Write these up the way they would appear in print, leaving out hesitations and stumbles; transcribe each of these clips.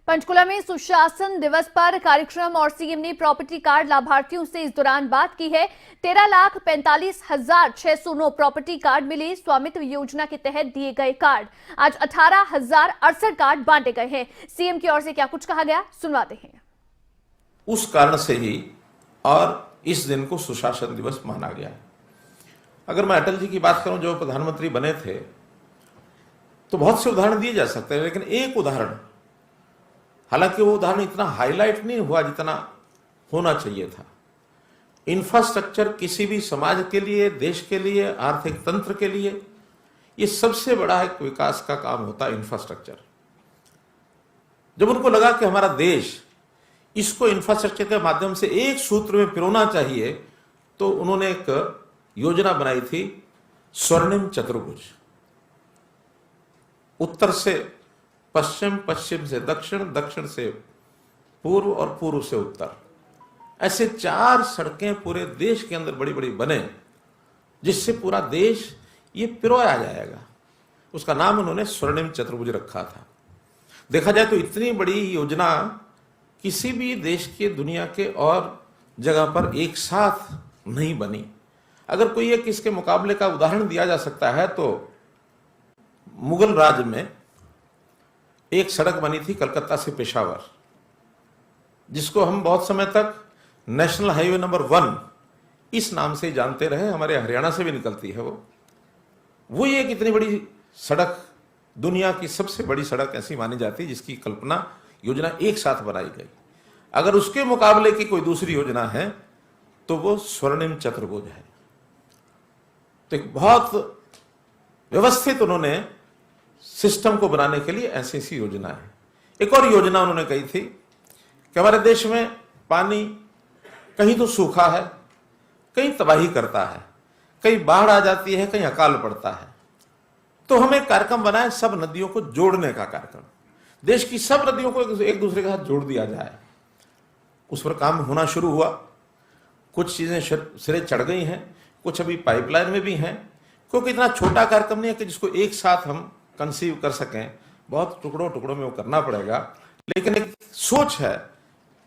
पंचकुला में सुशासन दिवस पर कार्यक्रम और सीएम ने प्रॉपर्टी कार्ड लाभार्थियों से इस दौरान बात की है। 13,45,609 प्रॉपर्टी कार्ड मिले। स्वामित्व योजना के तहत दिए गए कार्ड आज 18,068 कार्ड बांटे गए हैं। सीएम की ओर से क्या कुछ कहा गया, सुनवाते हैं। उस कारण से ही और इस दिन को सुशासन दिवस माना गया। अगर मैं अटल जी की बात करूं, जो प्रधानमंत्री बने थे, तो बहुत से उदाहरण दिए जा सकते हैं, लेकिन एक उदाहरण, हालांकि वो उदाहरण इतना हाईलाइट नहीं हुआ जितना होना चाहिए था। इंफ्रास्ट्रक्चर किसी भी समाज के लिए, देश के लिए, आर्थिक तंत्र के लिए, ये सबसे बड़ा एक विकास का काम होता है, इंफ्रास्ट्रक्चर। जब उनको लगा कि हमारा देश इसको इंफ्रास्ट्रक्चर के माध्यम से एक सूत्र में पिरोना चाहिए, तो उन्होंने एक योजना बनाई थी, स्वर्णिम चतुर्भुज। उत्तर से पश्चिम, पश्चिम से दक्षिण, दक्षिण से पूर्व और पूर्व से उत्तर, ऐसे 4 सड़कें पूरे देश के अंदर बड़ी बड़ी बने, जिससे पूरा देश ये पिरोया जाएगा। उसका नाम उन्होंने स्वर्णिम चतुर्भुज रखा था। देखा जाए तो इतनी बड़ी योजना किसी भी देश के, दुनिया के और जगह पर एक साथ नहीं बनी। अगर कोई एक इसके मुकाबले का उदाहरण दिया जा सकता है तो मुगल राज में एक सड़क बनी थी कलकत्ता से पेशावर, जिसको हम बहुत समय तक नेशनल हाईवे नंबर 1 इस नाम से जानते रहे। हमारे हरियाणा से भी निकलती है वो एक इतनी बड़ी सड़क, दुनिया की सबसे बड़ी सड़क ऐसी मानी जाती है जिसकी कल्पना, योजना एक साथ बनाई गई। अगर उसके मुकाबले की कोई दूसरी योजना है तो वो स्वर्णिम चतुर्भुज है। तो एक बहुत व्यवस्थित उन्होंने सिस्टम को बनाने के लिए ऐसी योजना है। एक और योजना उन्होंने कही थी कि हमारे देश में पानी कहीं तो सूखा है, कहीं तबाही करता है, कहीं बाढ़ आ जाती है, कहीं अकाल पड़ता है। तो हम एक कार्यक्रम बनाए, सब नदियों को जोड़ने का कार्यक्रम। देश की सब नदियों को एक दूसरे के साथ जोड़ दिया जाए। उस पर काम होना शुरू हुआ। कुछ चीजें सिरे चढ़ गई हैं, कुछ अभी पाइपलाइन में भी हैं, क्योंकि इतना छोटा कार्यक्रम नहीं है कि जिसको एक साथ हम कंसीव कर सकें। बहुत टुकड़ों टुकड़ों में वो करना पड़ेगा। लेकिन एक सोच है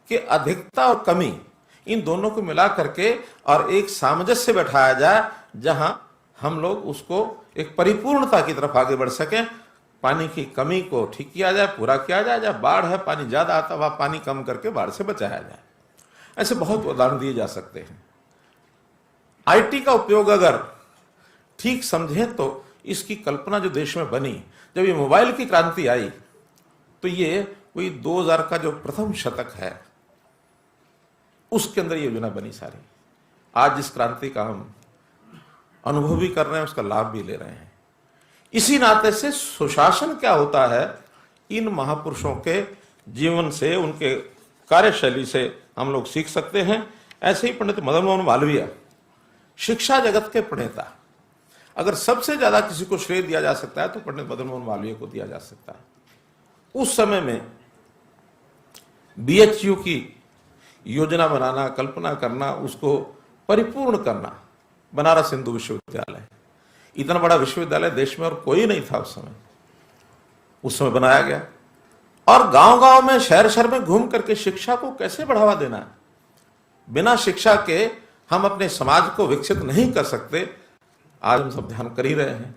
कि अधिकता और कमी, इन दोनों को मिला करके और एक सामंजस्य बैठाया जाए, जहां हम लोग उसको एक परिपूर्णता की तरफ आगे बढ़ सकें। पानी की कमी को ठीक किया जाए, पूरा किया जाए। जब बाढ़ है, पानी ज्यादा आता, वहां पानी कम करके बाढ़ से बचाया जाए। ऐसे बहुत उदाहरण दिए जा सकते हैं। आईटी का उपयोग अगर ठीक समझें तो इसकी कल्पना जो देश में बनी, जब ये मोबाइल की क्रांति आई, तो ये कोई 2000 का जो प्रथम शतक है, उसके अंदर ये योजना बनी सारी। आज जिस क्रांति का हम अनुभव भी कर रहे हैं, उसका लाभ भी ले रहे हैं। इसी नाते से सुशासन क्या होता है, इन महापुरुषों के जीवन से, उनके कार्यशैली से हम लोग सीख सकते हैं। ऐसे ही पंडित मदन मोहन मालवीय, शिक्षा जगत के प्रणेता, अगर सबसे ज्यादा किसी को श्रेय दिया जा सकता है तो पंडित मदन मोहन मालवीय को दिया जा सकता है। उस समय में बीएचयू की योजना बनाना, कल्पना करना, उसको परिपूर्ण करना, बनारस हिंदू विश्वविद्यालय, इतना बड़ा विश्वविद्यालय देश में और कोई नहीं था उस समय बनाया गया। और गांव गांव में, शहर शहर में घूम करके शिक्षा को कैसे बढ़ावा देना है। बिना शिक्षा के हम अपने समाज को विकसित नहीं कर सकते। आज हम सब ध्यान कर ही रहे हैं।